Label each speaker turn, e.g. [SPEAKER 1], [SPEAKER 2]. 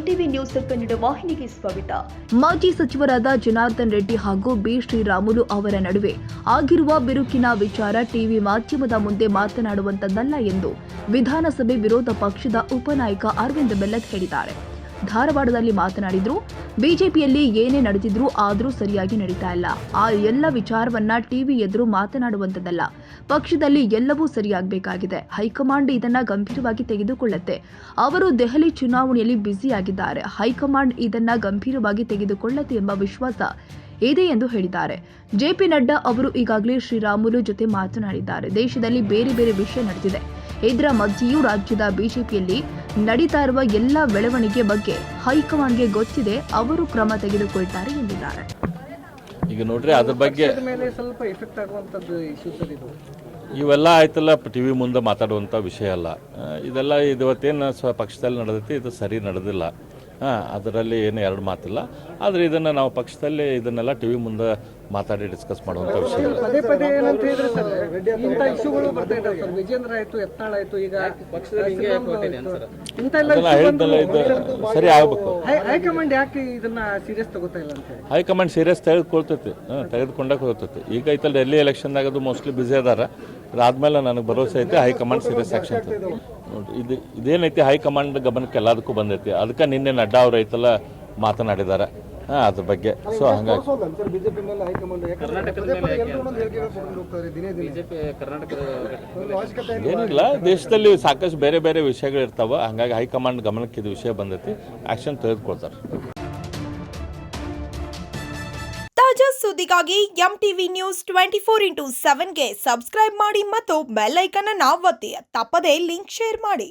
[SPEAKER 1] MTV news Kannada ವಾಹಿನಿಗೆ ಸ್ವಾಗತ.
[SPEAKER 2] ಮಾಜಿ ಸಚಿವರಾದ ಜನಾರ್ದನ್ ರೆಡ್ಡಿ ಹಾಗೂ ಬಿ ಶ್ರೀರಾಮುಲು ಅವರ ನಡುವೆ ಆಗಿರುವ ಬಿರುಕಿನ ವಿಚಾರ ಟಿವಿ ಮಾಧ್ಯಮದ ಮುಂದೆ ಮಾತನಾಡುವಂತದ್ದಲ್ಲ ಎಂದು ವಿಧಾನಸಭೆ ವಿರೋಧ ಪಕ್ಷದ ಉಪನಾಯಕ ಅರವಿಂದ್ ಬೆಲ್ಲದ್ ಹೇಳಿದ್ದಾರೆ. ಧಾರವಾಡದಲ್ಲಿ ಮಾತನಾಡಿದ್ರು, ಬಿಜೆಪಿಯಲ್ಲಿ ಏನೇ ನಡೆದಿದ್ರೂ ಆದರೂ ಸರಿಯಾಗಿ ನಡೀತಾ ಇಲ್ಲ. ಆ ಎಲ್ಲ ವಿಚಾರವನ್ನ ಟಿವಿ ಎದುರು ಮಾತನಾಡುವಂತದ್ದಲ್ಲ. ಪಕ್ಷದಲ್ಲಿ ಎಲ್ಲವೂ ಸರಿಯಾಗಬೇಕಾಗಿದೆ. ಹೈಕಮಾಂಡ್ ಇದನ್ನ ಗಂಭೀರವಾಗಿ ತೆಗೆದುಕೊಳ್ಳುತ್ತೆ. ಅವರು ದೆಹಲಿ ಚುನಾವಣೆಯಲ್ಲಿ ಬ್ಯುಸಿಯಾಗಿದ್ದಾರೆ. ಹೈಕಮಾಂಡ್ ಇದನ್ನ ಗಂಭೀರವಾಗಿ ತೆಗೆದುಕೊಳ್ಳುತ್ತೆ ಎಂಬ ವಿಶ್ವಾಸ ಇದೆ ಎಂದು ಹೇಳಿದ್ದಾರೆ. ಜೆಪಿ ನಡ್ಡಾ ಅವರು ಈಗಾಗಲೇ ಶ್ರೀರಾಮುಲು ಜೊತೆ ಮಾತನಾಡಿದ್ದಾರೆ. ದೇಶದಲ್ಲಿ ಬೇರೆ ಬೇರೆ ವಿಷಯ ನಡೆದಿದೆ. ಇದರ ಮಧ್ಯೆಯೂ ರಾಜ್ಯದ ಬಿಜೆಪಿಯಲ್ಲಿ ನಡೀತಾ ಇರುವ ಎಲ್ಲ ಬೆಳವಣಿಗೆ ಬಗ್ಗೆ ಹೈಕಮಾಂಡ್ಗೆ ಗೊತ್ತಿದೆ. ಅವರು ಕ್ರಮ ತೆಗೆದುಕೊಳ್ತಾರೆ ಎಂದಿದ್ದಾರೆ.
[SPEAKER 3] ಈಗ ನೋಡ್ರಿ, ಅದ್ರ ಬಗ್ಗೆ
[SPEAKER 4] ಮೇಲೆ ಸ್ವಲ್ಪ ಎಫೆಕ್ಟ್ ಆಗುವಂತದ್ದು ಇಶ್ಯೂ ಸರ್ ಇದು.
[SPEAKER 3] ಇವೆಲ್ಲ ಆಯ್ತಲ್ಲ, ಟಿವಿ ಮುಂದೆ ಮಾತಾಡುವಂಥ ವಿಷಯ ಅಲ್ಲ ಇದೆಲ್ಲ. ಇವತ್ತೇನು ಪಕ್ಷದಲ್ಲಿ ನಡೆದೈತಿ, ಇದು ಸರಿ ನಡೆದಿಲ್ಲ. ಅದರಲ್ಲಿ ಏನು ಎರಡು ಮಾತಿಲ್ಲ. ಆದರೆ ಇದನ್ನು ನಾವು ಪಕ್ಷದಲ್ಲಿ ಇದನ್ನೆಲ್ಲ ಟಿವಿ ಮುಂದೆ ಮಾತಾಡಿ ಡಿಸ್ಕಸ್ ಮಾಡುವಂಥ ವಿಷಯ.
[SPEAKER 4] ಪದೇ ಪದೇ ಏನಂತ ಹೇಳಿದ್ರೆ ಸರ್, ಇಂಥ ಇಶ್ಯೂಗಳು ಬರ್ತಾ ಇದ್ದಾವೆ ಸರ್. ವಿಜೇಂದ್ರ ಆಯ್ತು, ಯತ್ನಾಳ್ ಆಯ್ತು, ಈಗ ಇಂಥ ಎಲ್ಲ
[SPEAKER 3] ಹೇಳಿದ್ದಲ್ಲ, ಇದು ಸರಿ ಆಗಬೇಕು.
[SPEAKER 4] ಹೈಕಮಾಂಡ್ ಯಾಕೆ ಇದನ್ನ ಸೀರಿಯಸ್ ತಗೋತಾ ಇಲ್ಲ ಅಂತ ಹೇಳಿ?
[SPEAKER 3] ಹೈಕಮಾಂಡ್ ಸೀರಿಯಸ್ ತೆಗೆದುಕೊಳ್ತೈತಿ, ತೆಗೆದುಕೊಂಡಾಗ ಹೋಗ್ತೈತಿ. ಈಗ ಐತಲ್ಲ, ಡೆಲ್ಲಿ ಎಲೆಕ್ಷನ್ದಾಗ ಅದು ಮೋಸ್ಟ್ಲಿ ಬ್ಯುಸಿ ಅದಾರ. ಅದಾದ್ಮೇಲೆ ನನಗೆ ಭರೋಸೆ ಐತೆ ಹೈಕಮಾಂಡ್ ಸೀರಿಯಸ್ ಆಕ್ಷನ್ ನೋಡಿ. ಇದೇನೈತಿ, ಹೈಕಮಾಂಡ್ ಗಮನಕ್ಕೆ ಎಲ್ಲದಕ್ಕೂ ಬಂದೈತಿ. ಅದಕ್ಕೆ ನಿನ್ನೆ ನಡ್ಡಾ ಅವ್ರು ಐತಲ್ಲ ಮಾತನಾಡಿದ್ದಾರೆ ಅದ್ರ ಬಗ್ಗೆ. ಸೊ ಹಂಗಾಗಿ ಏನಿಲ್ಲ, ದೇಶದಲ್ಲಿ ಸಾಕಷ್ಟು ಬೇರೆ ಬೇರೆ ವಿಷಯಗಳು ಇರ್ತಾವ. ಹಂಗಾಗಿ ಹೈಕಮಾಂಡ್ ಗಮನಕ್ಕೆ ಇದು ವಿಷಯ ಬಂದೈತಿ, ಆಕ್ಷನ್ ತೆಗೆದುಕೊಳ್ತಾರೆ.
[SPEAKER 5] ತಾಜಾ ಸುದ್ದಿಗಾಗಿ ಎಂಟಿವಿ ನ್ಯೂಸ್ 24x7ಗೆ ಸಬ್ಸ್ಕ್ರೈಬ್ ಮಾಡಿ ಮತ್ತು ಬೆಲ್ ಐಕಾನ್ ಅನ್ನು ಒತ್ತಿ. ತಪ್ಪದೇ ಲಿಂಕ್ ಶೇರ್ ಮಾಡಿ.